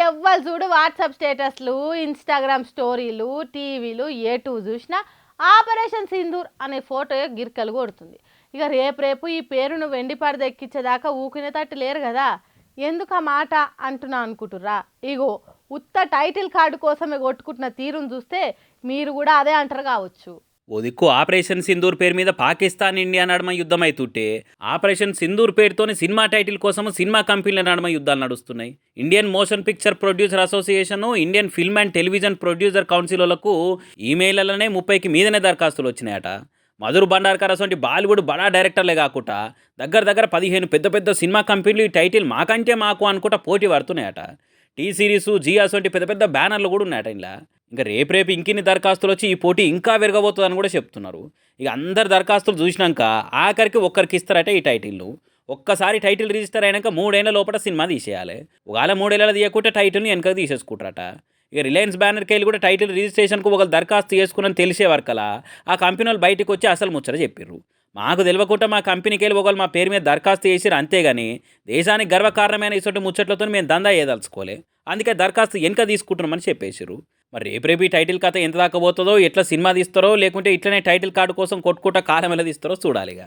ఎవ్వరు చూడు వాట్సాప్ స్టేటస్లు, ఇన్స్టాగ్రామ్ స్టోరీలు, టీవీలు టు చూసినా ఆపరేషన్ సింధూర్ అనే ఫోటో గిరికలు కొడుతుంది. ఇక రేపు ఈ పేరును వెండి పరద ఎక్కించేదాకా ఊకునేటట్టు లేరు కదా. ఎందుకు ఆ మాట అంటున్నా అనుకుంటుర్రా? ఇగో ఉత్త టైటిల్ కార్డు కోసమే కొట్టుకుంటున్న తీరును చూస్తే మీరు కూడా అదే అంటారు కావచ్చు. ఓ దిక్కు ఆపరేషన్ సింధూర్ పేరు మీద పాకిస్తాన్ ఇండియా నడుమ యుద్ధం అవుతుంటే ఆపరేషన్ సింధూర్ పేరుతోని సినిమా టైటిల్ కోసం సినిమా కంపెనీల నడుమ యుద్ధాలు నడుస్తున్నాయి. Indian motion picture producer association, Indian film and television producer కౌన్సిల్లకు ఈమెయిల్లనే 30కి మీదనే దరఖాస్తులు వచ్చినాయట. మధుర్ భండార్కర్ అసొంటి బాలీవుడ్ బడా డైరెక్టర్లే కాకుండా దగ్గర 15 పెద్ద పెద్ద సినిమా కంపెనీలు ఈ టైటిల్ మాకంటే మాకు అనుకుంటా పోటీ పడుతున్నాయట. టీ సిరీసు, జియా అసొంటి పెద్ద పెద్ద బ్యానర్లు కూడా ఉన్నాయట ఇలా. ఇంకా రేపు ఇంకిన్ని దరఖాస్తులు వచ్చి ఈ పోటీ ఇంకా పెరగబోతుందని కూడా చెప్తున్నారు. ఇక అందరు దరఖాస్తులు చూసినాక ఆఖరికి ఒక్కరికి ఇస్తారట ఈ టైటిల్ను. ఒక్కసారి టైటిల్ రిజిస్టర్ అయినాక 3 ఏళ్ల లోపల సినిమా తీసేయాలి. ఒకవేళ 3 ఏళ్ళ తీయకుంటే టైటిల్ని వెనక తీసేసుకుంటారట. ఇక రిలయన్స్ బ్యానర్కి వెళ్ళి కూడా టైటిల్ రిజిస్ట్రేషన్కు ఒకరు దరఖాస్తు చేసుకుని తెలిసే వరకలా ఆ కంపెనీ వాళ్ళు బయటకు వచ్చి అసలు ముచ్చట చెప్పిర్రు. మాకు తెలియకుండా మా కంపెనీకి వెళ్ళి ఒకళ్ళు మా పేరు మీద దరఖాస్తు చేసిరు, అంతేగాని దేశానికి గర్వకారణమైన ఇటువంటి ముచ్చట్లతో మేము దందా ఏదలుచుకోలే, అందుకే దరఖాస్తు వెనక తీసుకుంటున్నామని చెప్పేసారు. మరి రేపు ఈ టైటిల్ కథ ఎంత దాకా పోతుందో, ఎట్లా సినిమా తీస్తారో, లేకుంటే ఇట్లనే టైటిల్ కార్డు కోసం కొట్టుకుంటా కాలం ఎలా తీస్తారో చూడాలిగా.